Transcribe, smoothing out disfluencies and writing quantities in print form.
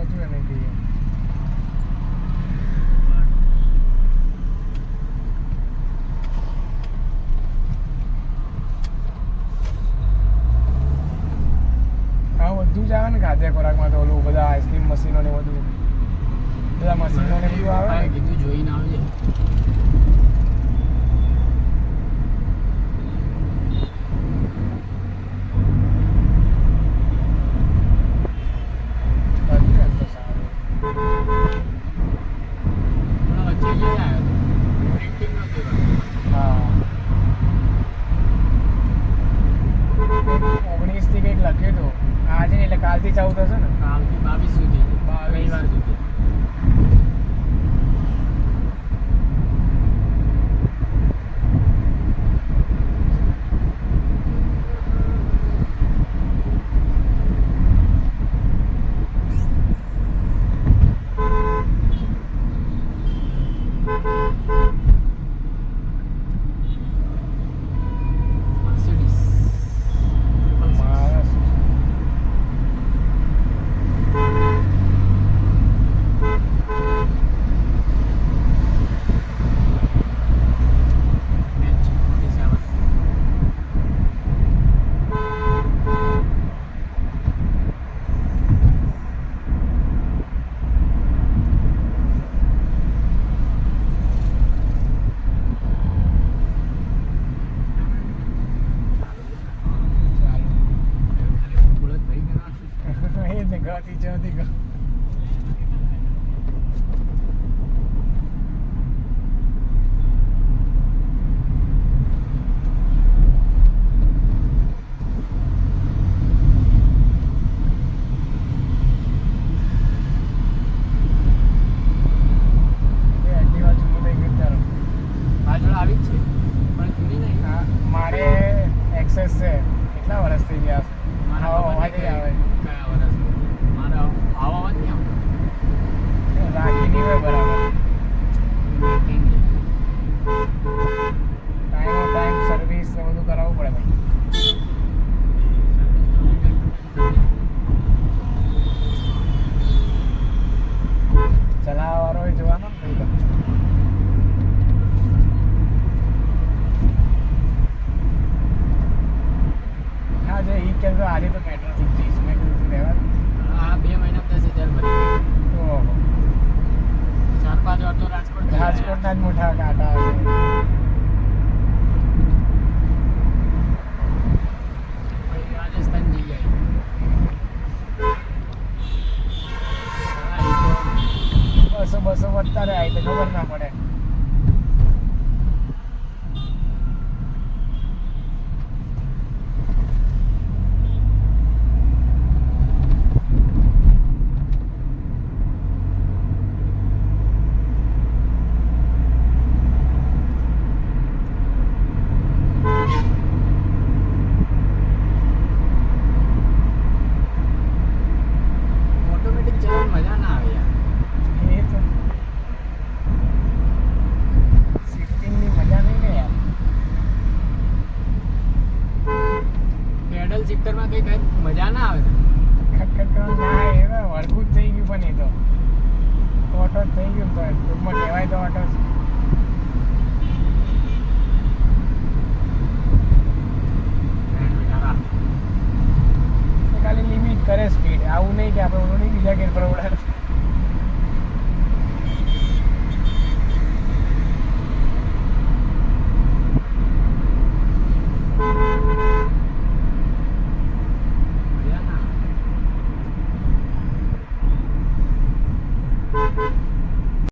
પહોંચ્યું એને કહીએ. હા બધું જ આવે ને ખાદ્ય ખોરાકમાં તો ઓલું બધા આઈસ્ક્રીમ મશીનો ને બધું બધા મશીનો ને બધું આવે ને કીધું જોઈને આવજે. બધું એમ તો સારું. પણ વચ્ચે ક્યાં આવ્યો પ્રિન્ટિંગ નહોતું હા 19 થી કંઈક લખ્યું હતું આજે ને એટલે કાલથી ચાલુ થશે ને કાલથી 22 સુધી 22 રવિવાર સુધી. Mercedes. મારા શું છે? Match 47. ચાલો. બુલેટ ભાઈ કેના એ જ ને ગતિ જતી ગયો. એ એક્ટિવા જૂનું થઈ ગયું તારું. પાછળ આવી જ છે પણ જૂની નહીં. હા મારે એક્સેસ છે કેટલા વર્ષ થઈ ગયા મારા આવો ખબર અવાજ નહીં આવે કયા વર્ષ મારા આવા અવાજ નહીં આવતો. રાખી નહીં હોય બરાબર ટાઈમ સર્વિસ ને બધું કરાવવું પડે ભાઈ. ચલાવવા વાળો હોય જોવાનો ને ભાઈ તો. હા જે ઈ કે આજે તો મેટ્રો થી જઈશ મેં કીધું રહેવા દે. આ 2 મહિના 10,000 ભરી ઓહો 4-5 વાર તો રાજકોટ જઈ રાજકોટના જ મોટા કાંટા છે. આવ્યા. પછી રાજસ્થાન જઈ આવ્યા. બસો વધતા રહે તો ખબર ના પડે. ઓટોમેટિક ચલાવવાની મજા ના આવે યાર. એ તો શિફ્ટિંગની મજા નહીં ને યાર. પેડલ શિફ્ટરમાં કઈ મજા ના આવે. ખટખટ કરવાનું ના એ વળગું જ થઈ ગયું પણ એ તો ઓટો જ થઈ ગયું તો ટૂંકમાં કહેવાય તો ઓટો જ. એ ખાલી લિમિટ કરે સ્પીડ આવું નહીં કે આપણે ઓલું નહીં બીજા ગેર પર ઉડાડે.